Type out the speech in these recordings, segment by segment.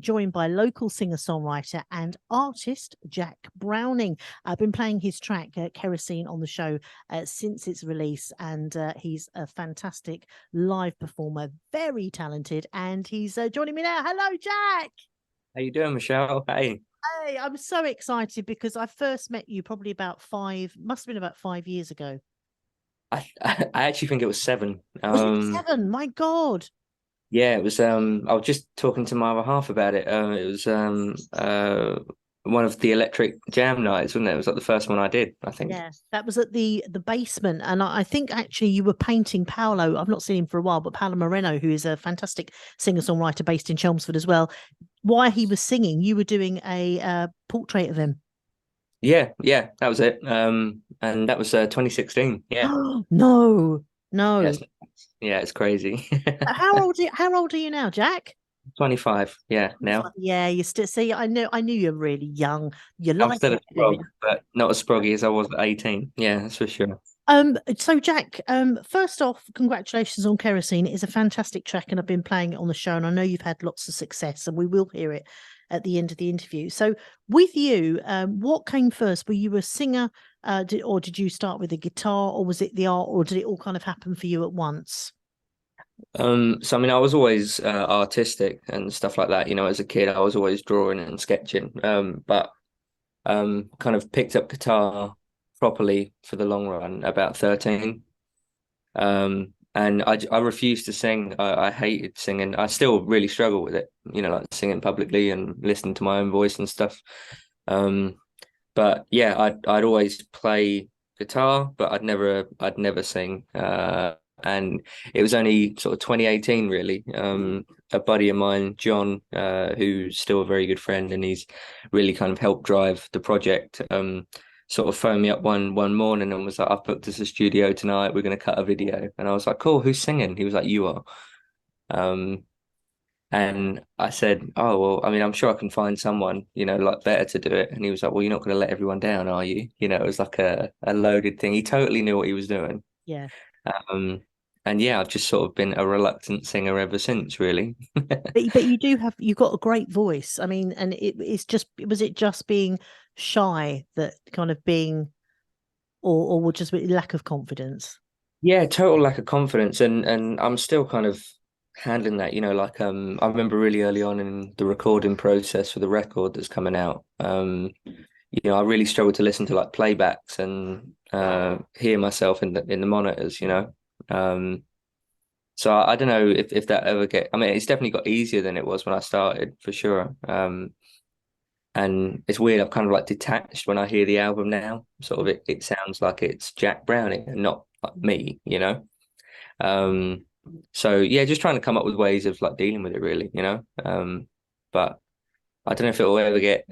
joined by local singer-songwriter and artist Jack Browning. I've been playing his track Kerosene on the show since its release, and he's a fantastic live performer, very talented, and he's joining me now. Hello, Jack. How you doing, Michelle? Hey. Hey, I'm so excited because I first met you probably must have been about 5 years ago. I actually think it was 7. Was it 7? My God. Yeah, it was. I was just talking to my other half about it. It was one of the electric jam nights, wasn't it? It was like the first one I did, I think. Yeah, that was at the basement, and I think actually you were painting Paolo. I've not seen him for a while, but Paolo Moreno, who is a fantastic singer-songwriter based in Chelmsford as well. While he was singing, you were doing a portrait of him. Yeah, that was it. And that was 2016. Yeah. No. Yeah, it's crazy. How old are you now, Jack? 25. Yeah, now. Yeah, you still see. I knew you're really young. You're I'm like still a sprog, but not as sproggy as I was at 18. Yeah, that's for sure. So Jack, first off, congratulations on Kerosene. It is a fantastic track, and I've been playing it on the show, and I know you've had lots of success, and we will hear it at the end of the interview. So with you, what came first? Were you a singer, or did you start with a guitar, or was it the art, or did it all kind of happen for you at once? So I mean, I was always artistic and stuff like that. You know, as a kid, I was always drawing and sketching. But kind of picked up guitar properly for the long run about 13. And I refused to sing. I hated singing. I still really struggle with it, you know, like singing publicly and listening to my own voice and stuff. But yeah, I'd always play guitar, but I'd never sing. And it was only sort of 2018 really. A buddy of mine, John, who's still a very good friend, and he's really kind of helped drive the project. Sort of phoned me up one morning and was like, "I've booked us a studio tonight. We're going to cut a video." And I was like, "Cool, who's singing?" He was like, "You are." And I said, "Oh, well, I mean, I'm sure I can find someone, you know, like better to do it." And he was like, "Well, you're not going to let everyone down, are you?" You know, it was like a loaded thing. He totally knew what he was doing. Yeah. And yeah, I've just sort of been a reluctant singer ever since, really. But you've got a great voice. I mean, and was it just being shy that kind of being, or just lack of confidence? Yeah, total lack of confidence, and I'm still kind of handling that, you know, like I remember really early on in the recording process for the record that's coming out. You know, I really struggled to listen to like playbacks and hear myself in the monitors, you know. So I don't know if that ever I mean, it's definitely got easier than it was when I started, for sure. And it's weird, I've kind of like detached when I hear the album now. Sort of it sounds like it's Jack Browning and not like me, you know. So yeah, just trying to come up with ways of like dealing with it really, you know. But I don't know if it will ever get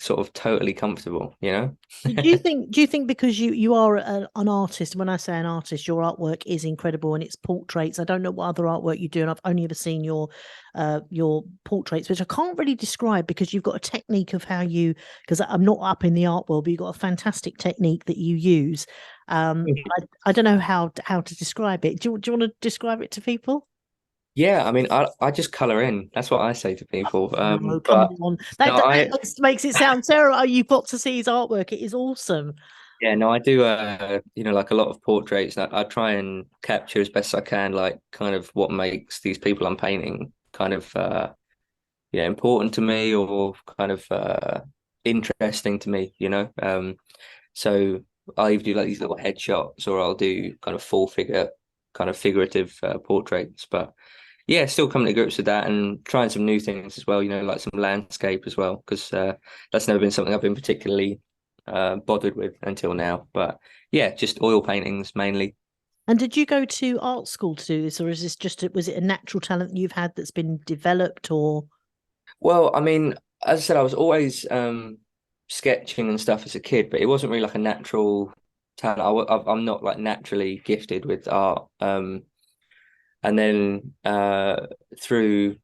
sort of totally comfortable, you know. Do you think because you are an artist, when I say an artist, your artwork is incredible and it's portraits. I don't know what other artwork you do, and I've only ever seen your portraits, which I can't really describe because you've got a technique of how because I'm not up in the art world, but you've got a fantastic technique that you use. I don't know how to describe it. Do you want to describe it to people? Yeah, I mean, I just color in. That's what I say to people. No, come But on. no, That makes it sound terrible. Oh, you've got to see his artwork. It is awesome. yeah, no, I do. You know, like a lot of portraits. I try and capture as best I can, like kind of what makes these people I'm painting kind of, you know, important to me or kind of interesting to me. You know, so I either do like these little headshots or I'll do kind of full figure, kind of figurative portraits. But yeah, still coming to grips with that and trying some new things as well, you know, like some landscape as well, because that's never been something I've been particularly bothered with until now. But yeah, just oil paintings mainly. And did you go to art school to do this, or is this was it a natural talent you've had that's been developed, or? Well, I mean, as I said, I was always sketching and stuff as a kid, but it wasn't really like a natural talent. I'm not like naturally gifted with art. And then through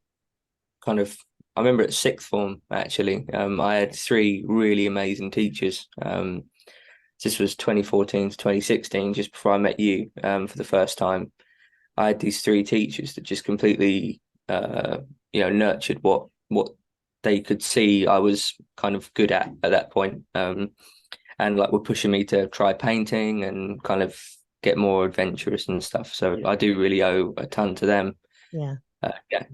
kind of, I remember at sixth form actually, I had 3 really amazing teachers. This was 2014 to 2016, just before I met you for the first time. I had these 3 teachers that just completely, you know, nurtured what they could see I was kind of good at that point. And like were pushing me to try painting and kind of get more adventurous and stuff. So I do really owe a ton to them. Yeah.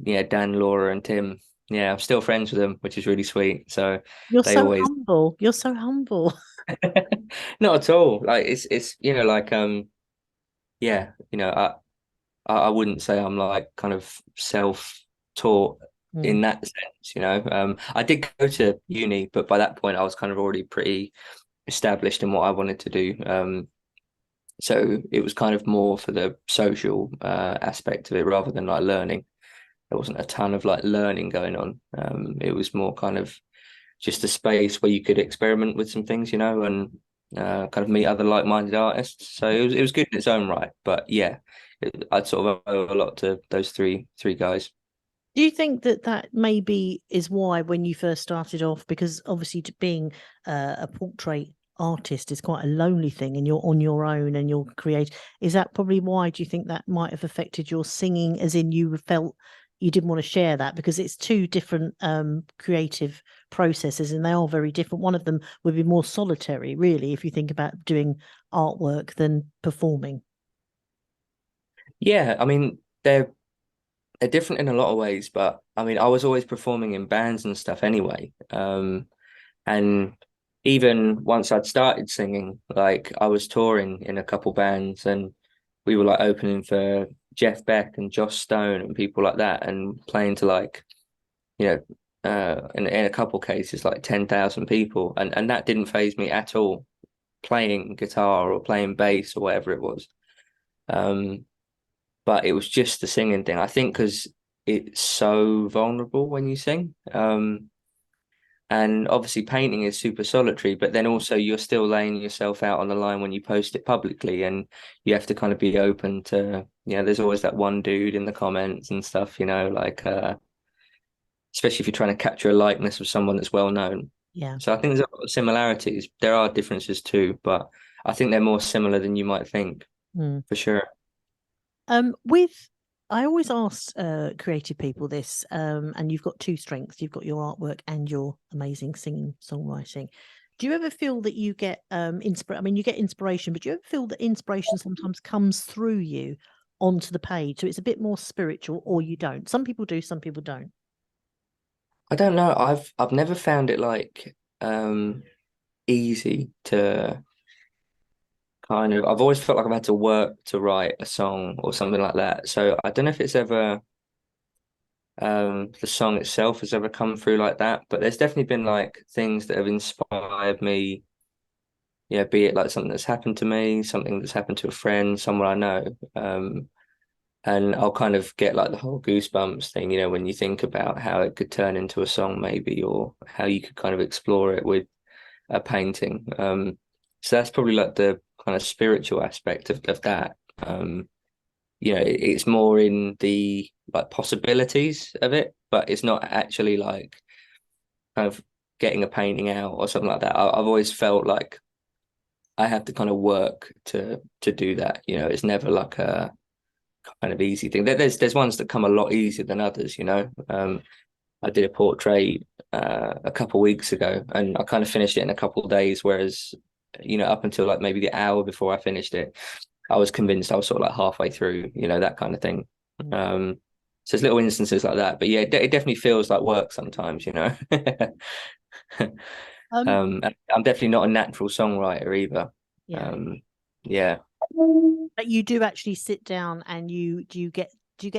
Yeah, Dan, Laura, and Tim. Yeah, I'm still friends with them, which is really sweet. So You're they so always humble. You're so humble. not at all. Like it's like yeah, I wouldn't say I'm like kind of self-taught Mm, in that sense. I did go to uni, but by that point I was kind of already pretty established in what I wanted to do. So it was kind of more for the social aspect of it rather than like learning. There wasn't a ton of like learning going on. It was more kind of just a space where you could experiment with some things, and kind of meet other like-minded artists. So it was good in its own right. But yeah, I'd sort of owe a lot to those three guys. Do you think that that maybe is why when you first started off, because obviously being a portrait artist is quite a lonely thing and you're on your own and you're create, is that probably why do you think that might have affected your singing, as in you felt you didn't want to share that because it's two different creative processes and they are very different. One of them would be more solitary, really, if you think about doing artwork than performing. Yeah, I mean they're different in a lot of ways, but I mean I was always performing in bands and stuff anyway. And even once I'd started singing, like I was touring in a couple bands and we were like opening for Jeff Beck and Joss Stone and people like that and playing to like, you know, in a couple cases like 10,000 people. And that didn't faze me at all, playing guitar or playing bass or whatever it was. Um, but it was just the singing thing. I think because it's so vulnerable when you sing. And obviously, painting is super solitary, but then also you're still laying yourself out on the line when you post it publicly, and you have to kind of be open to, there's always that one dude in the comments and stuff, like, especially if you're trying to capture a likeness of someone that's well known. Yeah. So I think there's a lot of similarities. There are differences too, but I think they're more similar than you might think, Mm. for sure. With I always ask creative people this, and you've got two strengths. You've got your artwork and your amazing singing, songwriting. Do you ever feel that you get I mean, you get inspiration, but do you ever feel that inspiration sometimes comes through you onto the page? So it's a bit more spiritual, or you don't. Some people do, some people don't. I don't know. I've never found it like easy to kind of. I've always felt like I've had to work to write a song or something like that. So I don't know if it's ever the song itself has ever come through like that, but there's definitely been like things that have inspired me. Yeah, be it like something that's happened to me, something that's happened to a friend, someone I know. And I'll kind of get like the whole goosebumps thing, when you think about how it could turn into a song maybe, or how you could kind of explore it with a painting. So that's probably like the kind of spiritual aspect of that. It's more in the like possibilities of it, but it's not actually like kind of getting a painting out or something like that. I've always felt like I have to kind of work to do that. It's never like a kind of easy thing. There's ones that come a lot easier than others. I did a portrait a couple of weeks ago, and I kind of finished it in a couple of days. Whereas, up until like maybe the hour before I finished it, I was convinced I was sort of like halfway through. That kind of thing. So there's little instances like that, but yeah, it definitely feels like work sometimes. I'm definitely not a natural songwriter either. Yeah. Yeah. But you do actually sit down and do you get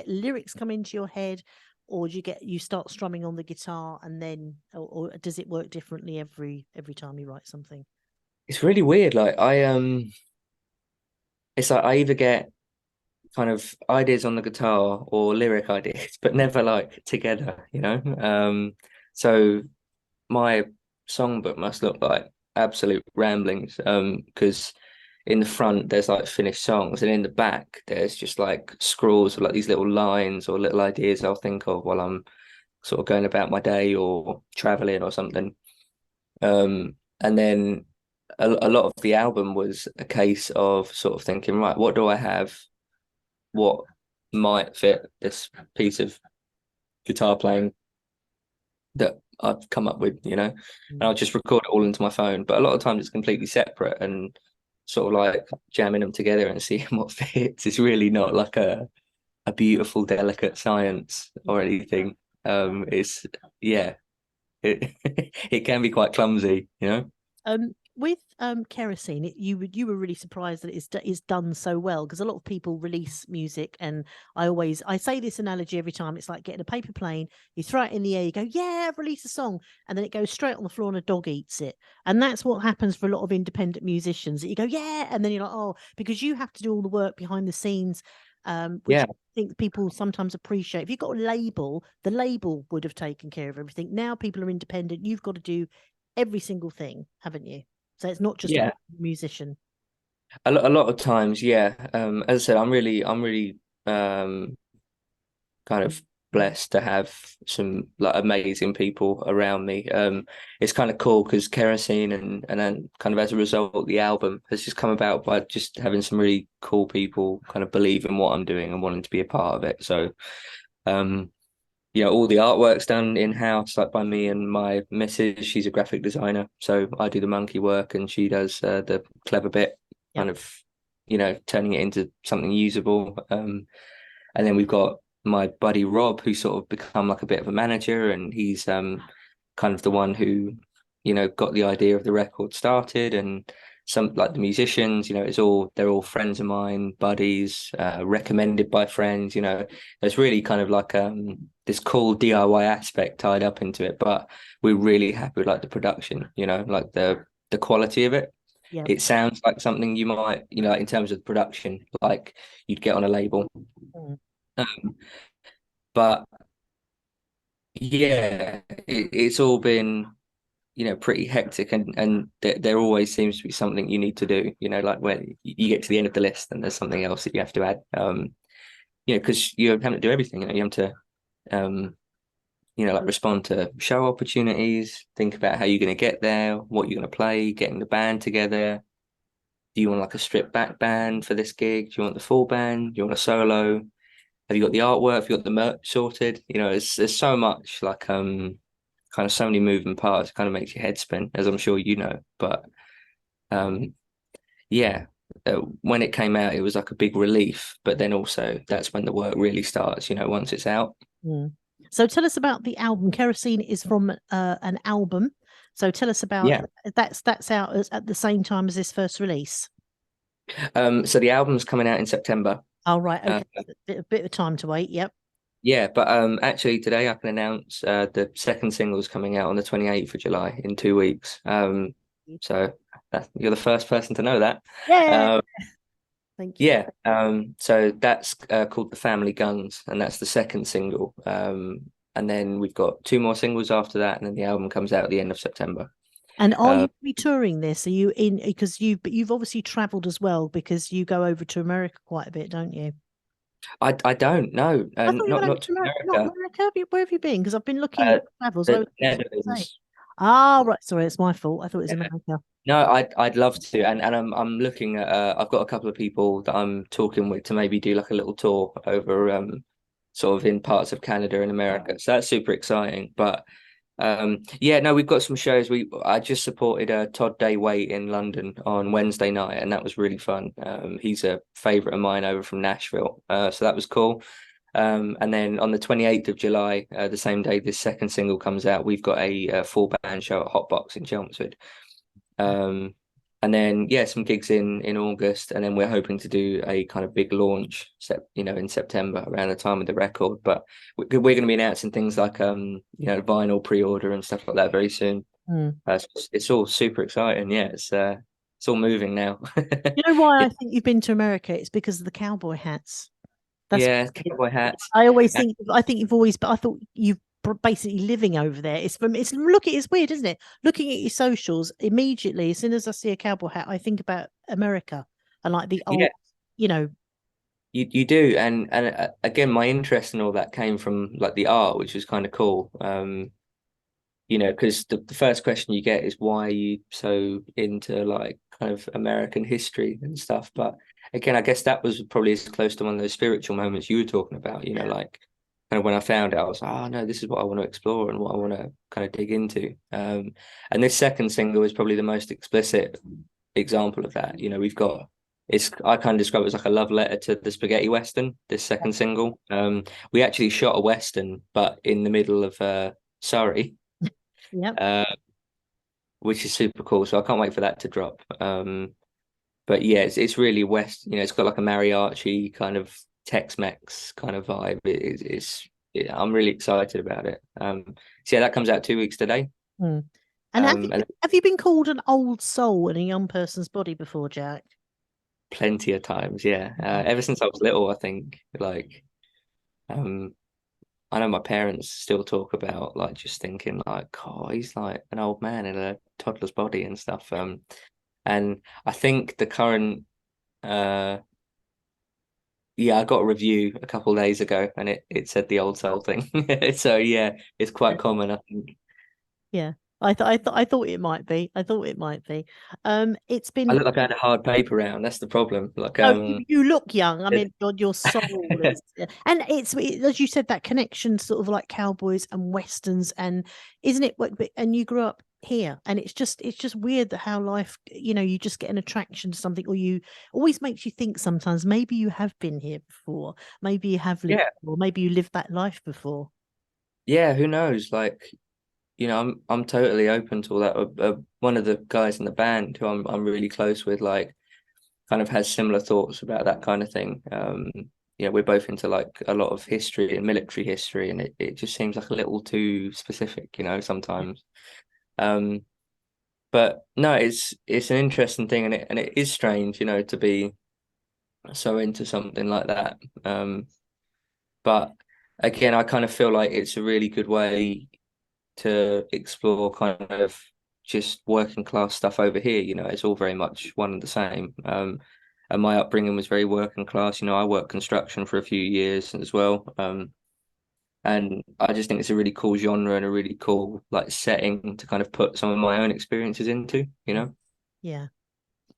lyrics come into your head, or you start strumming on the guitar and then, or does it work differently every time you write something? It's really weird. Like it's like I either get kind of ideas on the guitar or lyric ideas, but never like together. So my songbook must look like absolute ramblings. Because in the front there's like finished songs, and in the back there's just like scrawls of like these little lines or little ideas I'll think of while I'm sort of going about my day or traveling or something. And then a lot of the album was a case of sort of thinking, right, what do I have? What might fit this piece of guitar playing that I've come up with, and I'll just record it all into my phone. But a lot of times it's completely separate, and sort of like jamming them together and seeing what fits. It's really not like a beautiful, delicate science or anything. It's yeah, it it can be quite clumsy, With Kerosene, you were really surprised that it's done so well, because a lot of people release music, and I say this analogy every time. It's like getting a paper plane, you throw it in the air, you go, yeah, I've released a song, and then it goes straight on the floor and a dog eats it. And that's what happens for a lot of independent musicians, that you go, yeah, and then you're like, oh, because you have to do all the work behind the scenes, which Yeah. I think people sometimes appreciate. If you've got a label, the label would have taken care of everything. Now people are independent, you've got to do every single thing, haven't you? So it's not just Yeah. a musician. A lot of times, yeah. As I said, I'm really kind of blessed to have some like amazing people around me. It's kind of cool because Kerosene and then kind of as a result, the album has just come about by just having some really cool people kind of believe in what I'm doing and wanting to be a part of it. So, all the artwork's done in-house, like by me and my missus. She's a graphic designer, so I do the monkey work and she does the clever bit, kind of, turning it into something usable. And then we've got my buddy Rob, who's sort of become like a bit of a manager, and he's kind of the one who, got the idea of the record started, and some like the musicians, they're all friends of mine, buddies, recommended by friends, there's really kind of like this cool DIY aspect tied up into it, but we're really happy with like the production, like the quality of it. Yeah. It sounds like something you might, like in terms of production, like you'd get on a label. But yeah, it's all been, pretty hectic, and there always seems to be something you need to do, like when you get to the end of the list and there's something else that you have to add, because you have to do everything, you have to, like respond to show opportunities, think about how you're going to get there, what you're going to play, getting the band together. Do you want like a stripped back band for this gig? Do you want the full band? Do you want a solo? Have you got the artwork? Have you got the merch sorted? There's so much like kind of so many moving parts. It kind of makes your head spin, as I'm sure you know. But yeah, when it came out, it was like a big relief. But then also that's when the work really starts. Once it's out. So tell us about the album. Kerosene is from an album. So tell us about that's out at the same time as this first release. So the album's coming out in September. Oh, right. Okay. A bit of time to wait. Yep. Yeah, but actually today I can announce the second single is coming out on the 28th of July in 2 weeks. So you're the first person to know that. Yeah. Thank you. Yeah. So that's called The Family Guns, and that's the second single. And then we've got 2 more singles after that, and then the album comes out at the end of September. And are you be touring this? Are you in, because you've obviously traveled as well, because you go over to America quite a bit, don't you? I don't know. I thought you went not to America. Not America. Where have you been? Because I've been looking at travels. The Netherlands. Right. Sorry, it's my fault. I thought it was America. No, I'd love to, and I'm looking at. I've got a couple of people that I'm talking with to maybe do like a little tour over sort of in parts of Canada and America. So that's super exciting. But yeah, no, we've got some shows. I just supported Todd Day-Waite in London on Wednesday night, and that was really fun. He's a favorite of mine over from Nashville, so that was cool. And then on the 28th of July, the same day this second single comes out, we've got a full band show at Hotbox in Chelmsford. And then some gigs in August, and then we're hoping to do a kind of big launch in September around the time of the record. But we're going to be announcing things like vinyl pre-order and stuff like that very soon. It's all super exciting. Yeah, it's all moving now. You know why I think you've been to America? It's because of the cowboy hats. Cowboy hats. I think you've always, but I thought you've basically living over there. It's weird, isn't it? Looking at your socials, immediately as soon as I see a cowboy hat, I think about America and like the old, You do, and again, my interest in all that came from like the art, which was kind of cool. Because the first question you get is, why are you so into like kind of American history and stuff? But again, I guess that was probably as close to one of those spiritual moments you were talking about, like kind of when I found it, I was like, oh no, this is what I want to explore and what I want to kind of dig into. And this second single is probably the most explicit example of that. You know, we've got I kind of describe it as like a love letter to the spaghetti western, this second single. We actually shot a western, but in the middle of Surrey. Yep. Which is super cool. So I can't wait for that to drop. But yeah, it's really West. You know, it's got like a mariachi kind of Tex-Mex kind of vibe. I'm really excited about it. So yeah, that comes out 2 weeks today. Mm. And And have you been called an old soul in a young person's body before, Jack? plenty of times, yeah. Ever since I was little, I think like I know my parents still talk about like just thinking like, oh, he's like an old man in a toddler's body and stuff. And I think the current yeah, I got a review a couple of days ago and it said the old soul thing. So yeah, it's quite common, I think. Yeah. I thought it might be. I thought it might be. It's I been look like I had a hard paper round. That's the problem. Like no, you look young. I it- mean, your soul is, and as you said, that connection, sort of like cowboys and westerns, and isn't it? And you grew up here, and it's just weird that how life, you just get an attraction to something, or you always makes you think sometimes maybe you have been here before, maybe you have lived, yeah, or maybe you lived that life before. yeah, who knows? Like, I'm totally open to all that. One of the guys in the band who I'm really close with, like, kind of has similar thoughts about that kind of thing. We're both into like a lot of history and military history, and it just seems like a little too specific, sometimes. Um, but no, it's an interesting thing, and it is strange, to be so into something like that. But again, I kind of feel like it's a really good way to explore kind of just working class stuff over here. It's all very much one and the same. And my upbringing was very working class. I worked construction for a few years as well. And I just think it's a really cool genre and a really cool like setting to kind of put some of my own experiences into. Yeah.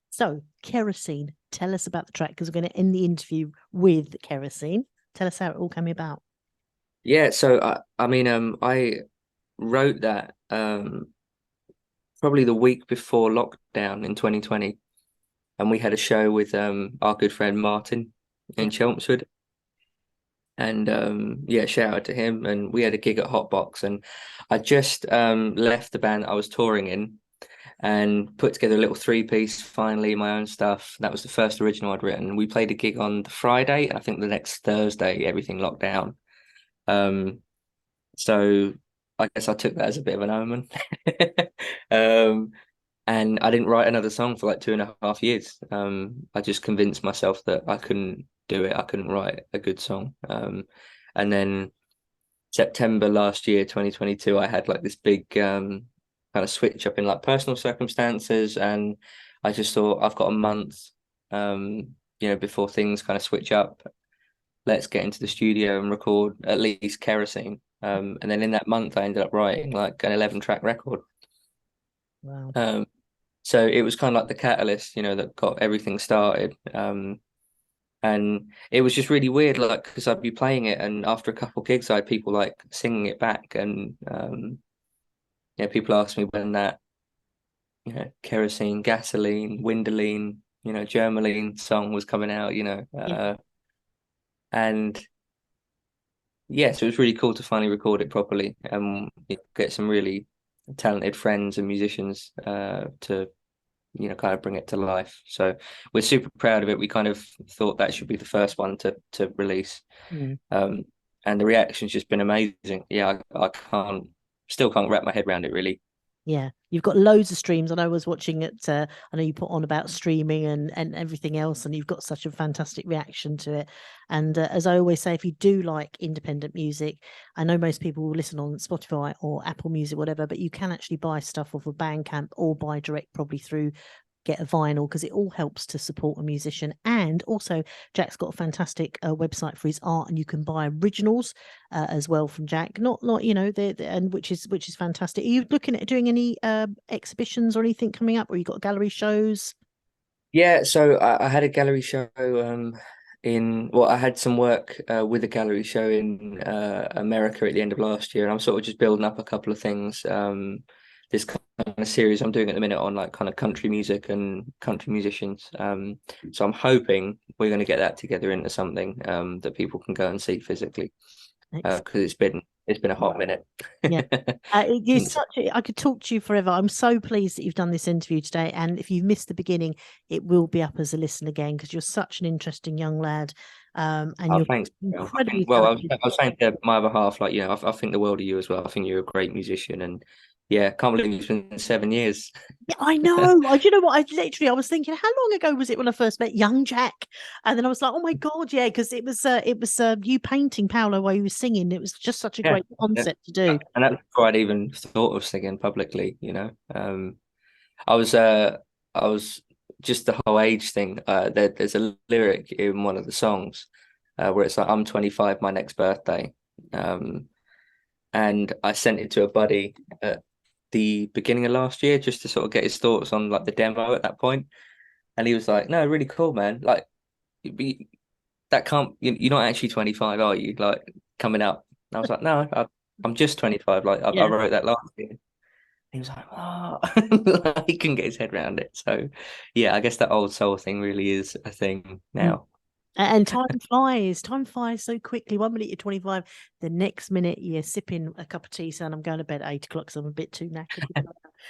So, Kerosene, tell us about the track because we're going to end the interview with Kerosene. Tell us how it all came about. Yeah, so I mean, I wrote that probably the week before lockdown in 2020, and we had a show with our good friend Martin Yeah. in Chelmsford. And yeah, shout out to him. And we had a gig at Hotbox, and I just left the band I was touring in and put together a little three-piece, finally, my own stuff. That was the first original I'd written. We played a gig on the Friday, and I think the next Thursday everything locked down. So I guess I took that as a bit of an omen. Um, and I didn't write another song for like 2.5 years. I just convinced myself that I couldn't do it. I couldn't write a good song. And then September last year, 2022, I had like this big kind of switch up in like personal circumstances, and I just thought I've got a month, before things kind of switch up. Let's get into the studio and record at least Kerosene. And then in that month, I ended up writing like an 11-track record. Wow. So it was kind of like the catalyst, that got everything started. And it was just really weird, like, because I'd be playing it, and after a couple of gigs, I had people like singing it back, and people asked me when that, kerosene, gasoline, windoline, Germaline song was coming out, Yeah. and yeah, so it was really cool to finally record it properly and get some really talented friends and musicians to kind of bring it to life. So we're super proud of it. We kind of thought that should be the first one to release. Mm. And the reaction's just been amazing. Yeah, I still can't wrap my head around it really. Yeah, you've got loads of streams. And I was watching it. I know you put on about streaming and everything else, and you've got such a fantastic reaction to it. And as I always say, if you do like independent music, I know most people will listen on Spotify or Apple Music, whatever, but you can actually buy stuff off of Bandcamp or buy direct, probably through get a vinyl, because it all helps to support a musician. And also Jack's got a fantastic website for his art, and you can buy originals as well from Jack, not and which is fantastic. Are you looking at doing any exhibitions or anything coming up, or you got gallery shows? Yeah, so I had a gallery show I had some work with a gallery show in America at the end of last year, and I'm sort of just building up a couple of things. This kind of series I'm doing at the minute on like kind of country music and country musicians. So I'm hoping we're going to get that together into something that people can go and see physically, because it's been a hot minute. Yeah. It is I could talk to you forever. I'm so pleased that you've done this interview today. And if you've missed the beginning, it will be up as a listen again, because you're such an interesting young lad. And you're Thanks. incredibly Well, talented. I was saying to my other half, like, I think the world of you as well. I think you're a great musician, and yeah, can't believe it's been 7 years. Yeah, I know. You know what? I was thinking, how long ago was it when I first met young Jack? And then I was like, oh my God, yeah, because it was you painting Paolo while you were singing. It was just such a Yeah, great concept to do. and that's before I'd even thought of singing publicly. I was just the whole age thing. There's a lyric in one of the songs where it's like, I'm 25, my next birthday. And I sent it to a buddy at the beginning of last year just to sort of get his thoughts on like the demo at that point. And he was like, no, really cool, man. Like, that can't, you're not actually 25, are you? Like, coming up. And I was like, no, I'm just 25. Like, I Yeah. wrote that last year. He was like, oh, he couldn't get his head around it. So, yeah, I guess that old soul thing really is a thing now. And time flies. Time flies so quickly. 1 minute you're 25, the next minute you're sipping a cup of tea, saying, "I'm going to bed at 8 o'clock, so I'm a bit too knackered."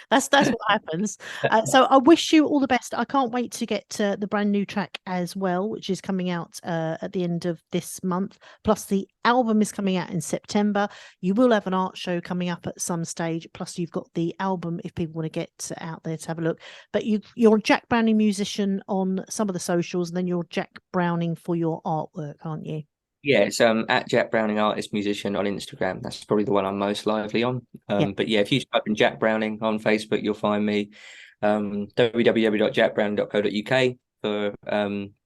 That's what happens. So I wish you all the best. I can't wait to get the brand new track as well, which is coming out at the end of this month. Plus, the album is coming out in September. You will have an art show coming up at some stage. Plus, you've got the album if people want to get out there to have a look. But you're a Jack Browning musician on some of the socials, and then you're Jack Browning for your artwork, aren't you? Yeah, it's at Jack Browning Artist Musician on Instagram. That's probably the one I'm most lively on. Yeah. But yeah, if you type in Jack Browning on Facebook, you'll find me. www.jackbrowning.co.uk for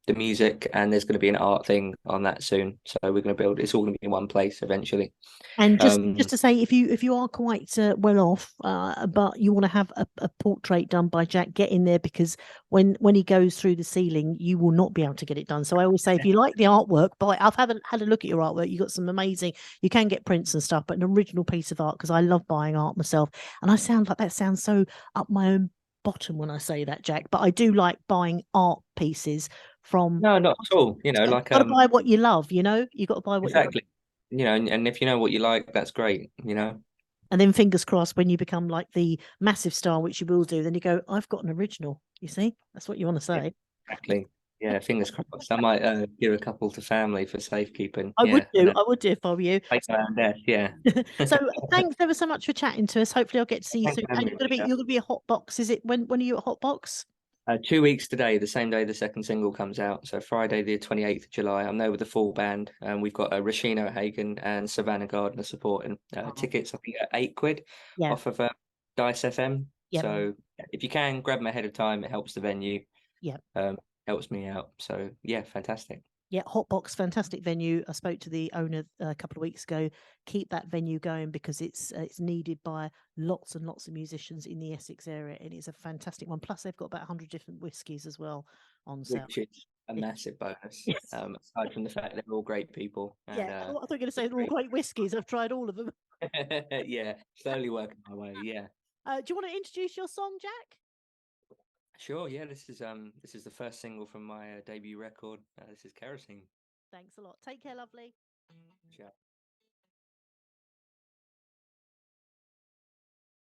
the music, and there's going to be an art thing on that soon. So we're going to build. It's all going to be in one place eventually. And just to say, if you are quite well off, but you want to have a portrait done by Jack, get in there, because when he goes through the ceiling, you will not be able to get it done. So I always say, if you like the artwork, I've had a look at your artwork. You got some amazing. You can get prints and stuff, but an original piece of art, because I love buying art myself, and I sound like that sounds so up my own bottom when I say that, Jack. But I do like buying art pieces from. No, not at all. Like Got to buy what you love. You got to buy what you love. exactly. And if you know what you like, that's great. And then fingers crossed, when you become like the massive star, which you will do, then you go, I've got an original. You see, that's what you want to say. Exactly. Yeah, fingers crossed. I might give a couple to family for safekeeping. I would Yeah, do. I would do if I were you. take my own death. Yeah. So thanks ever so much for chatting to us. Hopefully, I'll get to see you Thanks soon. for having And me, you're gonna be a hot box. Is it when are you at hot box? 2 weeks today, the same day the second single comes out. So Friday, the 28th of July. I'm there with the full band, and we've got Rashina Hagen and Savannah Gardner supporting. Tickets, I think, at £8 Yeah. off of Dice FM. Yeah. So if you can grab them ahead of time, it helps the venue. Yeah. Helps me out. So yeah, fantastic. Yeah, Hotbox, fantastic venue. I spoke to the owner a couple of weeks ago. Keep that venue going, because it's needed by lots and lots of musicians in the Essex area, and it's a fantastic one. Plus, they've got about 100 different whiskies as well on sale. Which is a massive bonus. Yes. Aside from the fact they're all great people. And, I thought you were going to say they're all great whiskies. I've tried all of them. Yeah, slowly working my way. Yeah. Do you want to introduce your song, Jack? Sure. Yeah. This is the first single from my debut record. This is Kerosene. Thanks a lot. Take care, lovely. Ciao.